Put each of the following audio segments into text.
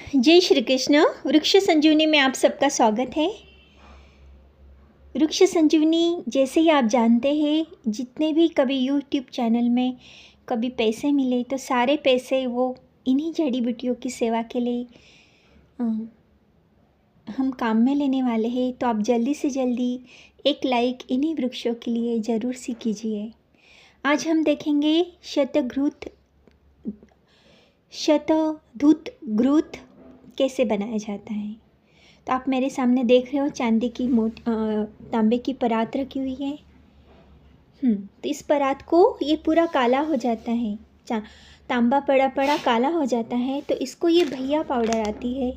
जय श्री कृष्ण। वृक्ष संजीवनी में आप सबका स्वागत है। वृक्ष संजीवनी जैसे ही आप जानते हैं, जितने भी कभी यूट्यूब चैनल में कभी पैसे मिले तो सारे पैसे वो इन्हीं जड़ी बूटियों की सेवा के लिए हम काम में लेने वाले हैं। तो आप जल्दी से जल्दी एक लाइक इन्हीं वृक्षों के लिए ज़रूर सी कीजिए। आज हम देखेंगे शतधूत घृत कैसे बनाया जाता है। तो आप मेरे सामने देख रहे हो चांदी की तांबे की परात रखी हुई है। तो इस परात को ये पूरा काला हो जाता है, तांबा पड़ा पड़ा काला हो जाता है। तो इसको ये भैया पाउडर आती है,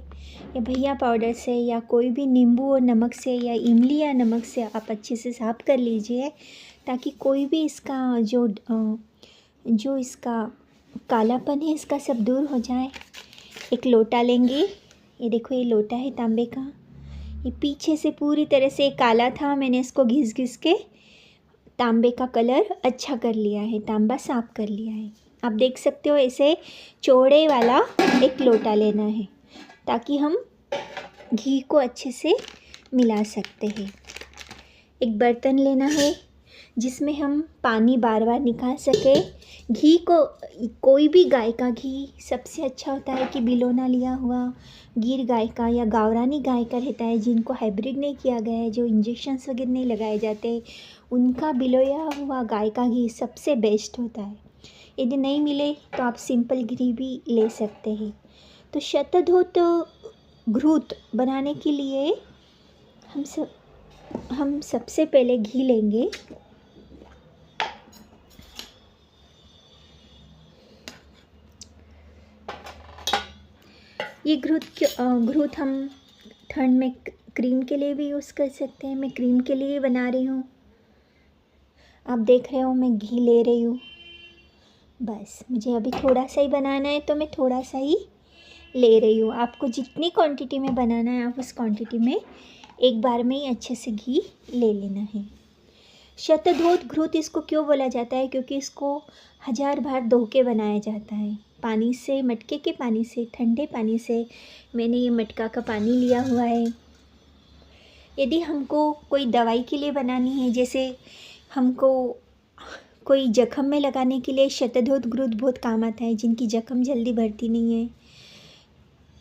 ये भैया पाउडर से या कोई भी नींबू और नमक से या इमली या नमक से आप अच्छे से साफ़ कर लीजिए, ताकि कोई भी इसका जो इसका कालापन है इसका सब दूर हो जाए। एक लोटा लेंगे, ये देखो ये लोटा है तांबे का। ये पीछे से पूरी तरह से काला था, मैंने इसको घिस घिस के तांबे का कलर अच्छा कर लिया है, तांबा साफ कर लिया है। आप देख सकते हो ऐसे चौड़े वाला एक लोटा लेना है, ताकि हम घी को अच्छे से मिला सकते हैं। एक बर्तन लेना है जिसमें हम पानी बार बार निकाल सके। घी को कोई भी गाय का घी सबसे अच्छा होता है कि बिलोना लिया हुआ गिर गाय का या गावरानी गाय का रहता है, जिनको हाइब्रिड नहीं किया गया है, जो इंजेक्शन्स वगैरह नहीं लगाए जाते, उनका बिलोया हुआ गाय का घी सबसे बेस्ट होता है। यदि नहीं मिले तो आप सिंपल घी भी ले सकते हैं। तो शतधूत घृत बनाने के लिए हम सबसे पहले घी लेंगे। ये घृत हम ठंड में क्रीम के लिए भी यूज़ कर सकते हैं। मैं क्रीम के लिए बना रही हूँ। आप देख रहे हो मैं घी ले रही हूँ। बस मुझे अभी थोड़ा सा ही बनाना है तो मैं थोड़ा सा ही ले रही हूँ। आपको जितनी क्वांटिटी में बनाना है आप उस क्वांटिटी में एक बार में ही अच्छे से घी ले लेना है। शतधूत घृत इसको क्यों बोला जाता है? क्योंकि इसको 1000 बार धो के बनाया जाता है, पानी से, मटके के पानी से, ठंडे पानी से। मैंने ये मटका का पानी लिया हुआ है। यदि हमको कोई दवाई के लिए बनानी है, जैसे हमको कोई जख्म में लगाने के लिए शतधूत घृत बहुत काम आता है, जिनकी जख्म जल्दी भरती नहीं है,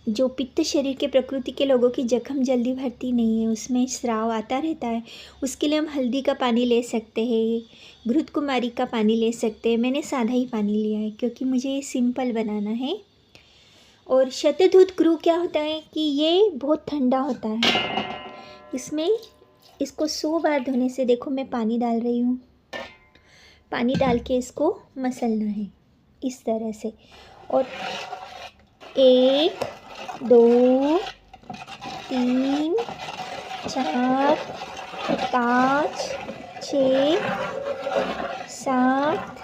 जो पित्त शरीर के प्रकृति के लोगों की जख्म जल्दी भरती नहीं है, उसमें स्राव आता रहता है, उसके लिए हम हल्दी का पानी ले सकते हैं, घृत कुमारी का पानी ले सकते हैं। मैंने सादा ही पानी लिया है क्योंकि मुझे ये सिंपल बनाना है। और शतधूत घृत क्या होता है कि ये बहुत ठंडा होता है। इसमें इसको 100 बार धोने से, देखो मैं पानी डाल रही हूँ, पानी डाल के इसको मसलना है इस तरह से। और 1 2 3 4 5 6 7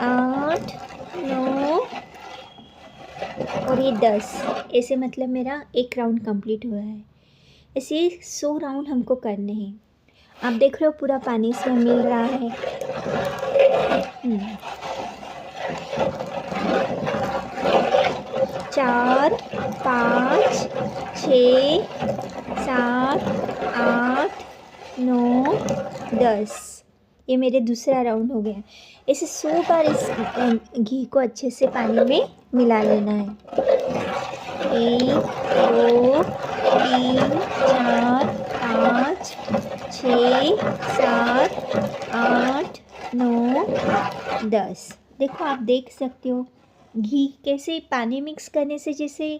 8 9 और ये 10, ऐसे मतलब मेरा एक राउंड कंप्लीट हुआ है। ऐसे 100 राउंड हमको करने हैं। आप देख रहे हो पूरा पानी इसमें मिल रहा है। 4 5 6 7 8 9 10, ये मेरे दूसरा राउंड हो गया। ऐसे 100 बार इस घी को अच्छे से पानी में मिला लेना है। 1 2 3 4 5 6 7 8 9 10। देखो आप देख सकते हो घी कैसे पानी मिक्स करने से जैसे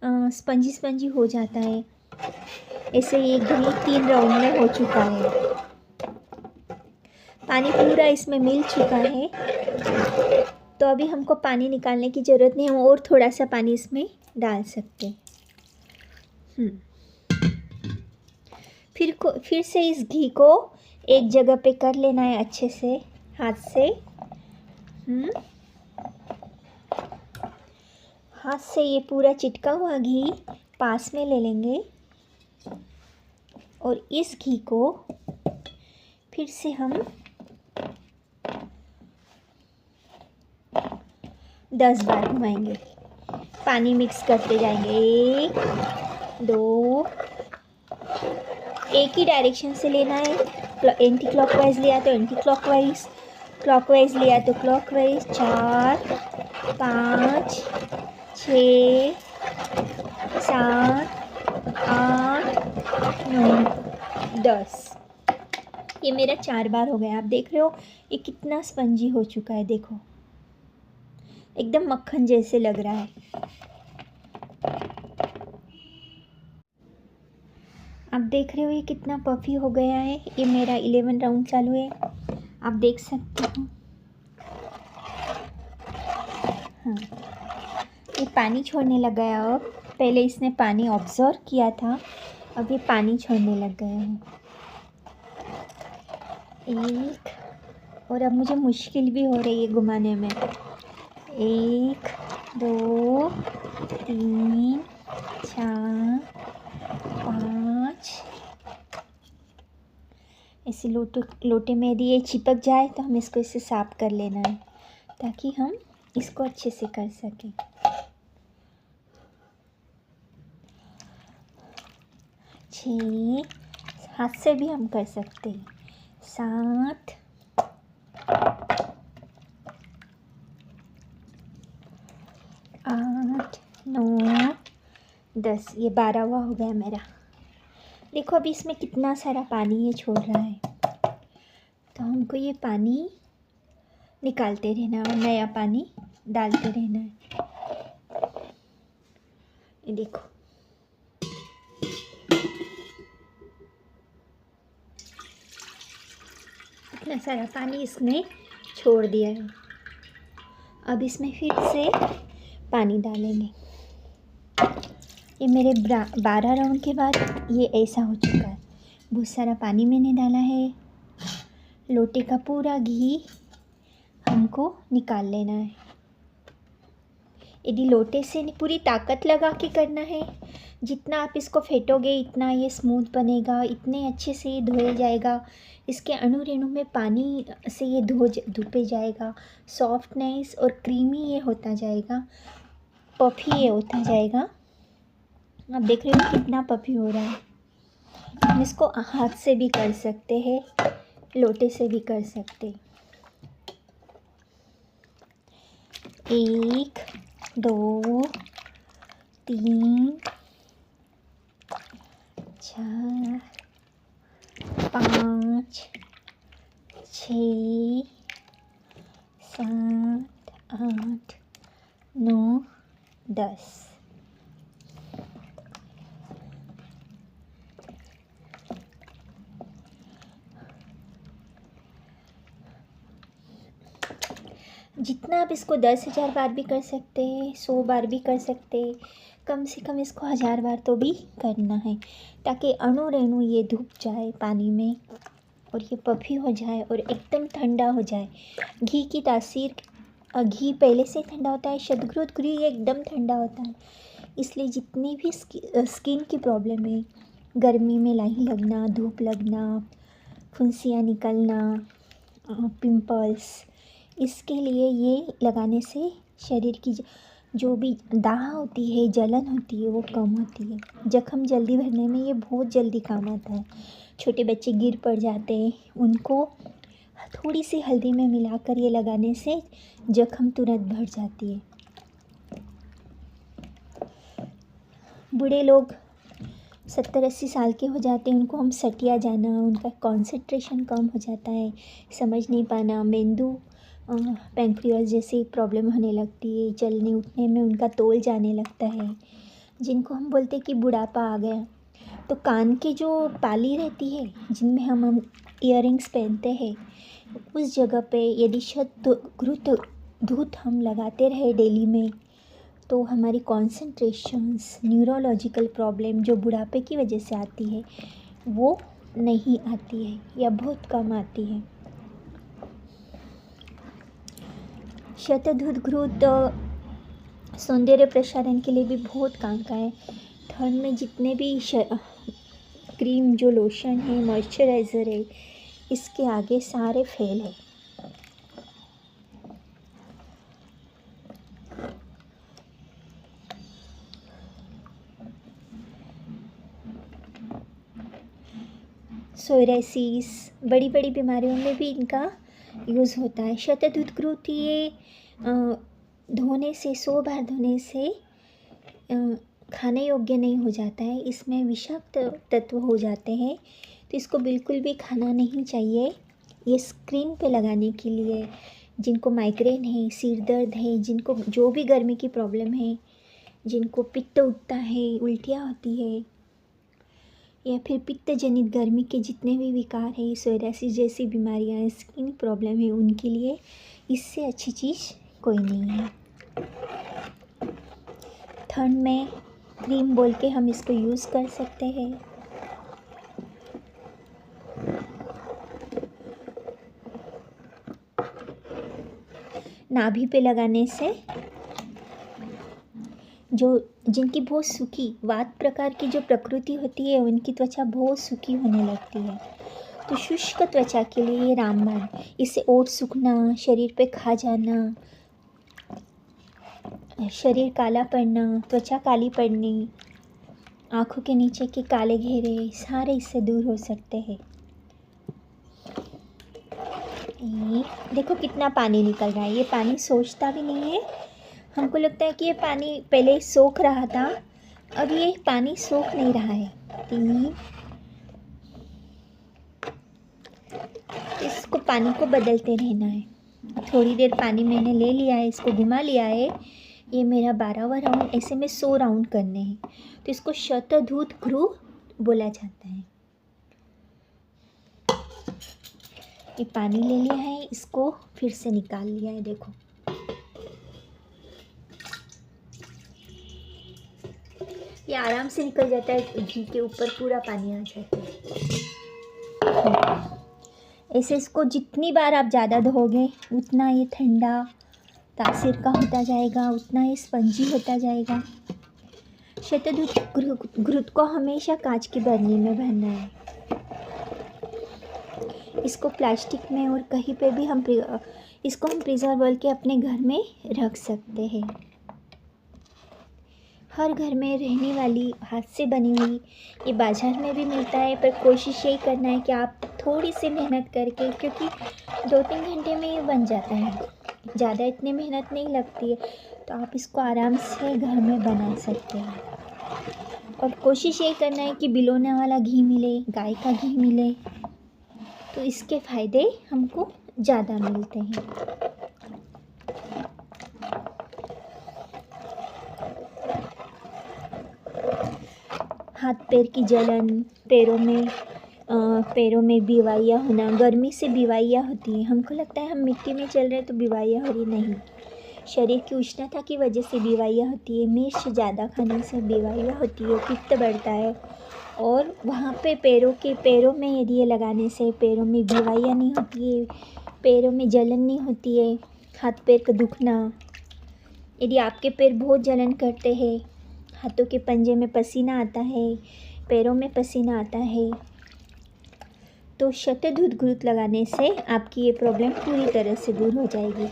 स्पंजी स्पंजी हो जाता है। ऐसे ये घी 3 राउंड में हो चुका है, पानी पूरा इसमें मिल चुका है। तो अभी हमको पानी निकालने की ज़रूरत नहीं है, हम और थोड़ा सा पानी इसमें डाल सकते हैं। फिर से इस घी को एक जगह पे कर लेना है अच्छे से हाथ से। हाथ से ये पूरा चिटका हुआ घी पास में ले लेंगे और इस घी को फिर से हम 10 बार घुमाएंगे। पानी मिक्स करते जाएंगे। 1 2, एक ही डायरेक्शन से लेना है। एंटी क्लॉकवाइज लिया तो एंटी क्लॉकवाइज, क्लॉकवाइज लिया तो क्लॉकवाइज। 4 5 6 7 8 9 10। ये मेरा 4 बार हो गया। आप देख रहे हो ये कितना स्पंजी हो चुका है, देखो एकदम मक्खन जैसे लग रहा है। आप देख रहे हो ये कितना पफी हो गया है। ये मेरा 11 राउंड चालू है, आप देख सकते हो। हाँ, ये पानी छोड़ने लग गया। अब पहले इसने पानी ऑब्जर्व किया था, अब ये पानी छोड़ने लग गया है। एक, और अब मुझे मुश्किल भी हो रही है घुमाने में। 1 2 3 4 5। ऐसे लोटे में यदि ये चिपक जाए तो हम इसको इससे साफ कर लेना है, ताकि हम इसको अच्छे से कर सकें। 6, हाथ से भी हम कर सकते हैं। 7 8 9 10। ये 12वां हो गया मेरा। देखो अभी इसमें कितना सारा पानी ये छोड़ रहा है, तो हमको ये पानी निकालते रहना है और नया पानी डालते रहना है। ये देखो इतना सारा पानी इसने छोड़ दिया है। अब इसमें फिर से पानी डालेंगे। ये मेरे 12 राउंड के बाद ये ऐसा हो चुका है। बहुत सारा पानी मैंने डाला है। लोटे का पूरा घी हमको निकाल लेना है। यदि लोटे से पूरी ताकत लगा के करना है, जितना आप इसको फेंटोगे इतना ये स्मूथ बनेगा, इतने अच्छे से ये धोया जाएगा। इसके अणु रेणु में पानी से ये धुपे जाएगा। सॉफ्टनेस और क्रीमी ये होता जाएगा, पफी ये होता जाएगा। आप देख रहे हो कितना पफी हो रहा है। हम इसको हाथ से भी कर सकते हैं, लोटे से भी कर सकते हैं। 1 2 3 4 5 6 7 8 9 10। जितना आप इसको 10,000 बार भी कर सकते हैं, 100 बार भी कर सकते हैं, कम से कम इसको 1000 बार तो भी करना है, ताकि अणु रेणु ये धुप जाए पानी में और ये पफी हो जाए और एकदम ठंडा हो जाए। घी की तासीर, घी पहले से ठंडा होता है, शतघृत घी एकदम ठंडा होता है। इसलिए जितनी भी स्किन की प्रॉब्लम है, गर्मी में लाही लगना, धूप लगना, फुंसियाँ निकलना, पिंपल्स, इसके लिए ये लगाने से शरीर की जो भी दाह होती है, जलन होती है, वो कम होती है। जख्म जल्दी भरने में ये बहुत जल्दी काम आता है। छोटे बच्चे गिर पड़ जाते हैं, उनको थोड़ी सी हल्दी में मिलाकर ये लगाने से जख्म तुरंत भर जाती है। बूढ़े लोग 70-80 साल के हो जाते हैं, उनको हम सटिया जाना, उनका कंसंट्रेशन कम हो जाता है, समझ नहीं पाना, मेंदू पैंक्रियास जैसी प्रॉब्लम होने लगती है, चलने उठने में उनका तोल जाने लगता है, जिनको हम बोलते हैं कि बुढ़ापा आ गया। तो कान की जो पाली रहती है, जिनमें हम ईयरिंग्स पहनते हैं, उस जगह पे यदि शतघृत धूत हम लगाते रहे डेली में, तो हमारी कॉन्सेंट्रेशंस, न्यूरोलॉजिकल प्रॉब्लम जो बुढ़ापे की वजह से आती है, वो नहीं आती है या बहुत कम आती है। शतघृत सौंदर्य प्रसारण के लिए भी बहुत काम का है। ठंड में जितने भी क्रीम, जो लोशन है, मॉइस्चराइज़र है, इसके आगे सारे फेल है। सोराइसिस, बड़ी बड़ी बीमारियों में भी इनका यूज़ होता है। शतदूत घृत ये धोने से 100 बार धोने से खाने योग्य नहीं हो जाता है, इसमें विषाक्त तत्व हो जाते हैं, तो इसको बिल्कुल भी खाना नहीं चाहिए। ये स्किन पे लगाने के लिए, जिनको माइग्रेन है, सिर दर्द है, जिनको जो भी गर्मी की प्रॉब्लम है, जिनको पित्त उठता है, उल्टियाँ होती है, या फिर पित्त जनित गर्मी के जितने भी विकार हैं, सोराइसिस जैसी बीमारियाँ, स्किन प्रॉब्लम है, उनके लिए इससे अच्छी चीज़ कोई नहीं है। ठंड में क्रीम बोल के हम इसको यूज़ कर सकते हैं। नाभि पे लगाने से जिनकी बहुत सूखी वात प्रकार की जो प्रकृति होती है, उनकी त्वचा बहुत सूखी होने लगती है, तो शुष्क त्वचा के लिए ये रामबाण। इससे ओठ सूखना, शरीर पे खा जाना, शरीर काला पड़ना, त्वचा काली पड़नी, आँखों के नीचे के काले घेरे, सारे इससे दूर हो सकते हैं। ये देखो कितना पानी निकल रहा है, ये पानी सोचता भी नहीं है। हमको लगता है कि ये पानी पहले सोख रहा था, अब ये पानी सोख नहीं रहा है। 3, इसको पानी को बदलते रहना है। थोड़ी देर पानी मैंने ले लिया है, इसको घुमा लिया है। ये मेरा 12वां राउंड, ऐसे में 100 राउंड करने हैं, तो इसको शतधूत घृ बोला जाता है। ये पानी ले लिया है, इसको फिर से निकाल लिया है। देखो ये आराम से निकल जाता है, घी के ऊपर पूरा पानी आ जाता है। ऐसे इसको जितनी बार आप ज़्यादा धोगे, उतना ये ठंडा तासीर का होता जाएगा, उतना ये स्पंजी होता जाएगा। शतधूत घृत को हमेशा कांच की बरनी में भरना है। इसको प्लास्टिक में और कहीं पे भी इसको हम प्रिजर्व बोल के अपने घर में रख सकते हैं। हर घर में रहने वाली हाथ से बनी हुई, ये बाज़ार में भी मिलता है, पर कोशिश यही करना है कि आप थोड़ी सी मेहनत करके, क्योंकि 2-3 घंटे में ये बन जाता है, ज़्यादा इतनी मेहनत नहीं लगती है, तो आप इसको आराम से घर में बना सकते हैं। और कोशिश यही करना है कि बिलोने वाला घी मिले, गाय का घी मिले, तो इसके फ़ायदे हमको ज़्यादा मिलते हैं। हाथ पैर की जलन, पैरों में बीवाइयाँ होना, गर्मी से बीवाइयाँ होती हैं। हमको लगता है हम मिट्टी में चल रहे हैं तो बीवाइयाँ हो रही, नहीं, शरीर की उष्णता की वजह से बीवाइयाँ होती है। मिर्च ज़्यादा खाने से बीवाइयाँ होती है, पित्त बढ़ता है, और वहाँ पे पैरों में यदि ये लगाने से पैरों में बीवाइयाँ नहीं होती है, पैरों में जलन नहीं होती है, हाथ पैर का दुखना, यदि आपके पैर बहुत जलन करते हैं, हाथों के पंजे में पसीना आता है, पैरों में पसीना आता है, तो शतधूत घृत लगाने से आपकी ये प्रॉब्लम पूरी तरह से दूर हो जाएगी।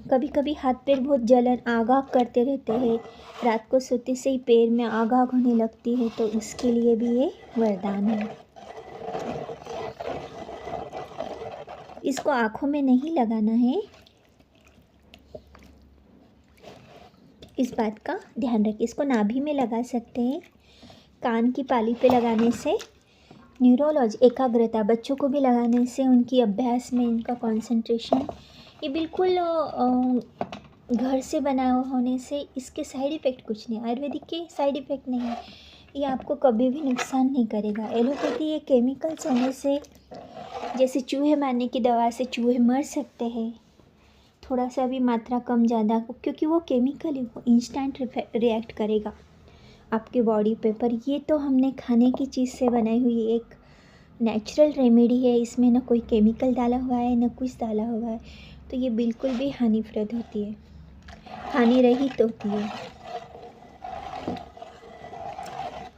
कभी कभी हाथ पैर बहुत जलन आग आग करते रहते हैं, रात को सोते से ही पैर में आग आग होने लगती है, तो इसके लिए भी ये वरदान है। इसको आँखों में नहीं लगाना है, इस बात का ध्यान रखिए। इसको नाभि में लगा सकते हैं। कान की पाली पे लगाने से न्यूरोलॉजी, एकाग्रता, बच्चों को भी लगाने से उनकी अभ्यास में इनका कंसंट्रेशन, ये बिल्कुल घर से बना होने से इसके साइड इफ़ेक्ट कुछ नहीं, आयुर्वेदिक के साइड इफ़ेक्ट नहीं है, ये आपको कभी भी नुकसान नहीं करेगा। एलोपैथी ये केमिकल्स होने से, जैसे चूहे मारने की दवा से चूहे मर सकते हैं, थोड़ा सा भी मात्रा कम ज़्यादा, क्योंकि वो केमिकल है, वो इंस्टेंट रिएक्ट करेगा आपके बॉडी पे। पर ये तो हमने खाने की चीज़ से बनाई हुई एक नेचुरल रेमेडी है, इसमें ना कोई केमिकल डाला हुआ है, ना कुछ डाला हुआ है, तो ये बिल्कुल भी हानिप्रद होती है, हानि रहित होती है।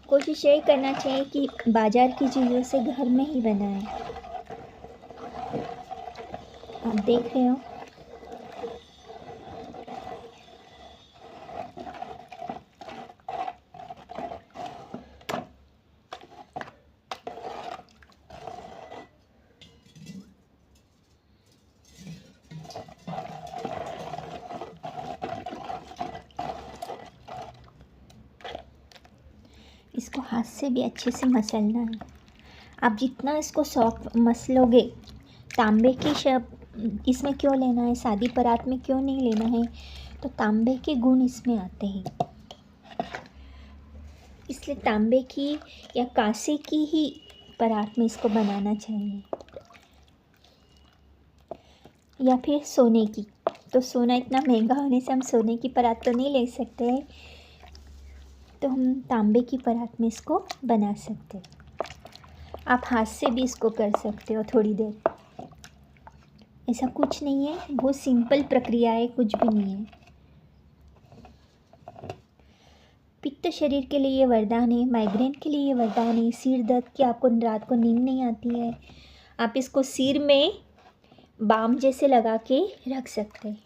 कोशिश यही करना चाहिए कि बाज़ार की चीज़ों से घर में ही बनाएं। आप देख रहे हो हाथ से भी अच्छे से मसलना है। आप जितना इसको सॉफ्ट मसलोगे, तांबे की इसमें क्यों लेना है, सादी परात में क्यों नहीं लेना है, तो तांबे के गुण इसमें आते हैं, इसलिए तांबे की या कांसे की ही परात में इसको बनाना चाहिए, या फिर सोने की। तो सोना इतना महंगा होने से हम सोने की परात तो नहीं ले सकते हैं, तो हम तांबे की परात में इसको बना सकते हैं। आप हाथ से भी इसको कर सकते हो थोड़ी देर, ऐसा कुछ नहीं है, बहुत सिंपल प्रक्रिया है, कुछ भी नहीं है। पित्त शरीर के लिए ये वरदान है, माइग्रेन के लिए ये वरदान है, सिर दर्द की आपको रात को नींद नहीं आती है, आप इसको सिर में बाम जैसे लगा के रख सकते हैं।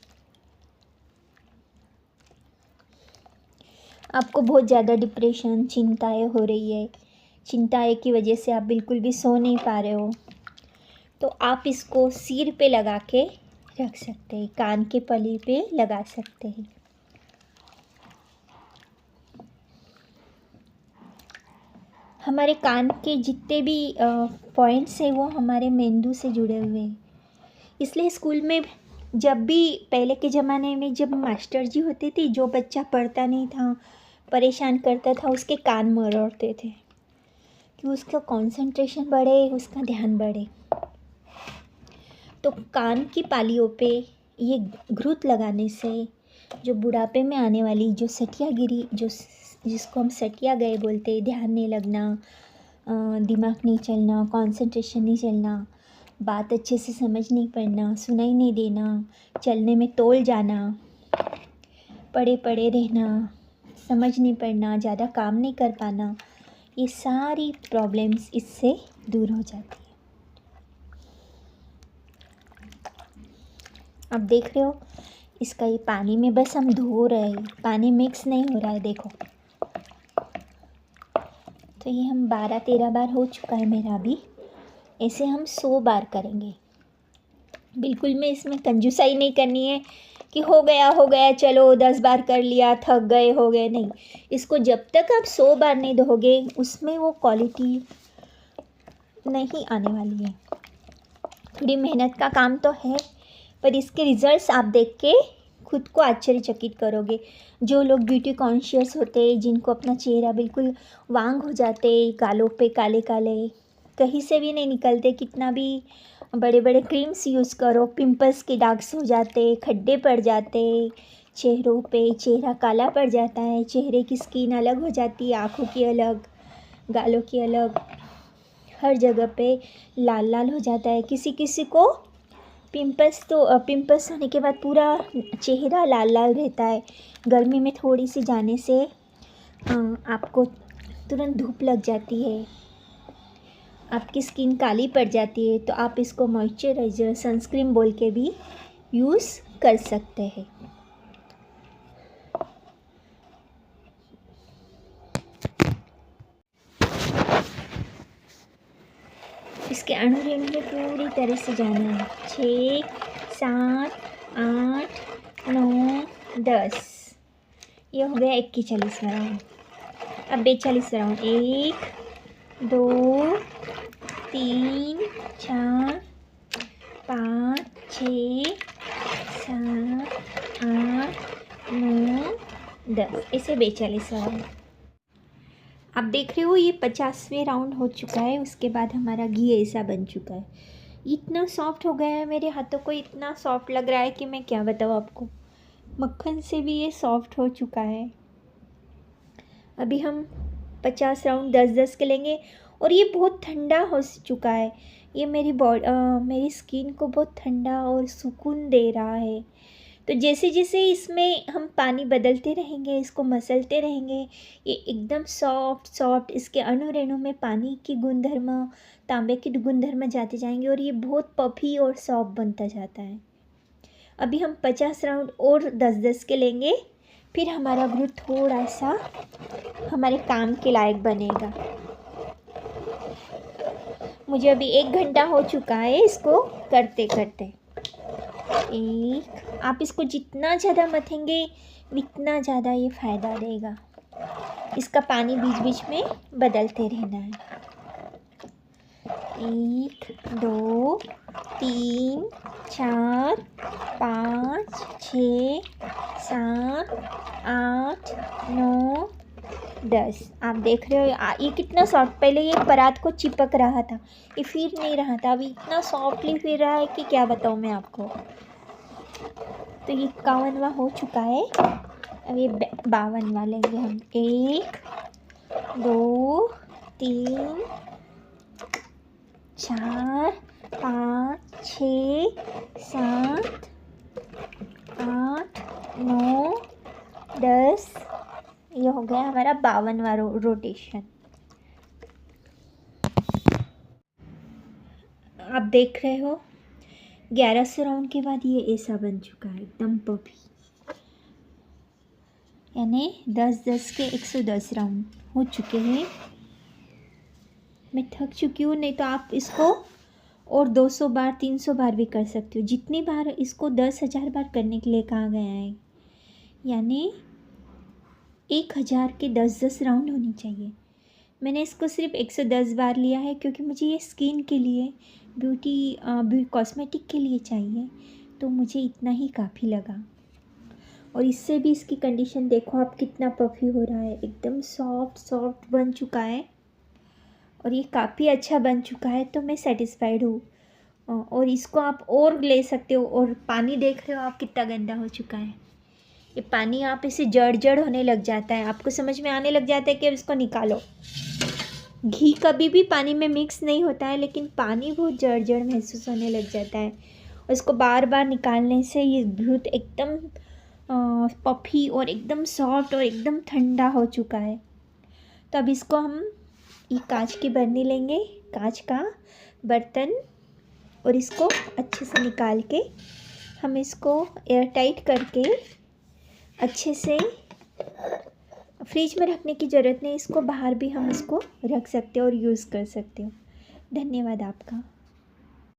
आपको बहुत ज़्यादा डिप्रेशन, चिंताएं हो रही है, चिंताएं की वजह से आप बिल्कुल भी सो नहीं पा रहे हो, तो आप इसको सिर पे लगा के रख सकते हैं, कान के पली पे लगा सकते हैं। हमारे कान के जितने भी पॉइंट्स हैं वो हमारे मेंदू से जुड़े हुए हैं, इसलिए स्कूल में जब भी पहले के ज़माने में जब मास्टर जी होते थे, जो बच्चा पढ़ता नहीं था, परेशान करता था, उसके कान मरोड़ते थे कि उसका कंसंट्रेशन बढ़े, उसका ध्यान बढ़े। तो कान की पालियों पे ये घृत लगाने से जो बुढ़ापे में आने वाली जो सठियागिरी, जिसको हम सठिया गए बोलते हैं, ध्यान नहीं लगना, दिमाग नहीं चलना, कंसंट्रेशन नहीं चलना, बात अच्छे से समझ नहीं पड़ना, सुनाई नहीं देना, चलने में तोल जाना, पड़े पड़े रहना, समझ नहीं पड़ना, ज़्यादा काम नहीं कर पाना, ये सारी प्रॉब्लम्स इससे दूर हो जाती है। आप देख रहे हो इसका ये पानी में बस हम धो रहे हैं, पानी मिक्स नहीं हो रहा है, देखो। तो ये हम 12-13 बार हो चुका है मेरा अभी, ऐसे हम 100 बार करेंगे। बिल्कुल में इसमें कंजूसाई नहीं करनी है कि हो गया चलो 10 बार कर लिया, थक गए, हो गए, नहीं। इसको जब तक आप 100 बार नहीं धोगे उसमें वो क्वालिटी नहीं आने वाली है। थोड़ी मेहनत का काम तो है, पर इसके रिजल्ट्स आप देख के खुद को आश्चर्यचकित करोगे। जो लोग ब्यूटी कॉन्शियस होते हैं, जिनको अपना चेहरा बिल्कुल वांग हो जाते, गालों पे काले काले कहीं से भी नहीं निकलते, कितना भी बड़े बड़े क्रीम्स यूज़ करो, पिंपल्स के दाग्स हो जाते, खड्डे पड़ जाते चेहरों पे, चेहरा काला पड़ जाता है, चेहरे की स्किन अलग हो जाती है, आँखों की अलग, गालों की अलग, हर जगह पे लाल लाल हो जाता है। किसी किसी को पिंपल्स होने के बाद पूरा चेहरा लाल लाल रहता है। गर्मी में थोड़ी सी जाने से आपको तुरंत धूप लग जाती है, आपकी स्किन काली पड़ जाती है, तो आप इसको मॉइस्चराइज़र, सनस्क्रीन बोल के भी यूज़ कर सकते हैं। इसके अणुरेणु में पूरी तरह से जाना है। 6, 7, 8, 9, 10, ये हो गया 41वां राउंड। अब 42वां राउंड, 1, 2, 3, 4, 5, 6, 7, 8, 9, 10, ऐसे 42वां राउंड। आप देख रहे हो ये 50वें राउंड हो चुका है। उसके बाद हमारा घी ऐसा बन चुका है, इतना सॉफ्ट हो गया है, मेरे हाथों को इतना सॉफ्ट लग रहा है कि मैं क्या बताऊँ आपको। मक्खन से भी ये सॉफ्ट हो चुका है। अभी हम 50 राउंड 10-10 के लेंगे, और ये बहुत ठंडा हो चुका है। ये मेरी स्किन को बहुत ठंडा और सुकून दे रहा है। तो जैसे जैसे इसमें हम पानी बदलते रहेंगे, इसको मसलते रहेंगे, ये एकदम सॉफ्ट, इसके अणुरेणु में पानी की गुणधर्म, तांबे के गुणधर्म जाते जाएंगे, और ये बहुत पफी और सॉफ्ट बनता जाता है। अभी हम 50 राउंड और 10-10 के लेंगे, फिर हमारा ग्रुप थोड़ा सा हमारे काम के लायक बनेगा। मुझे अभी 1 घंटा हो चुका है इसको करते करते। आप इसको जितना ज़्यादा मथेंगे उतना ज़्यादा ये फ़ायदा देगा। इसका पानी बीच बीच में बदलते रहना है। 1 2 3 4 5 6 7 8 9 10। आप देख रहे हो ये कितना सॉफ्ट, पहले ये परात को चिपक रहा था, ये फिर नहीं रहा था, अभी इतना सॉफ्टली फिर रहा है कि क्या बताऊँ मैं आपको। तो ये 51वां हो चुका है। अब ये 52वां लेंगे हम। 1 2 3 4 5 6 7 8 9 10। ये हो गया हमारा 52वां रोटेशन। आप देख रहे हो 1100 राउंड के बाद ये ऐसा बन चुका है, एकदम पफी। यानी 10-10 के 110 राउंड हो चुके हैं। मैं थक चुकी हूँ, नहीं तो आप इसको और 200 बार 300 बार भी कर सकते हो। जितनी बार इसको 10,000 बार करने के लिए कहा गया है, यानी 1000 के 10-10 राउंड होनी चाहिए। मैंने इसको सिर्फ 110 बार लिया है क्योंकि मुझे ये स्किन के लिए, ब्यूटी कॉस्मेटिक के लिए चाहिए, तो मुझे इतना ही काफ़ी लगा। और इससे भी इसकी कंडीशन देखो आप, कितना पफी हो रहा है, एकदम सॉफ्ट बन चुका है और ये काफ़ी अच्छा बन चुका है। तो मैं सेटिस्फाइड हूँ। और इसको आप और ले सकते हो। और पानी देख रहे हो आप कितना गंदा हो चुका है। ये पानी आप इसे जड़ होने लग जाता है, आपको समझ में आने लग जाता है कि अब इसको निकालो। घी कभी भी पानी में मिक्स नहीं होता है, लेकिन पानी बहुत जड़ महसूस होने लग जाता है। और इसको बार बार निकालने से ये दूध एकदम पफी और एकदम सॉफ्ट और एकदम ठंडा हो चुका है। तो अब इसको हम ये कांच की बर्नी लेंगे, कांच का बर्तन, और इसको अच्छे से निकाल के हम इसको एयर टाइट करके अच्छे से फ्रिज में रखने की ज़रूरत नहीं, इसको बाहर भी हम इसको रख सकते हो और यूज़ कर सकते हो। धन्यवाद आपका।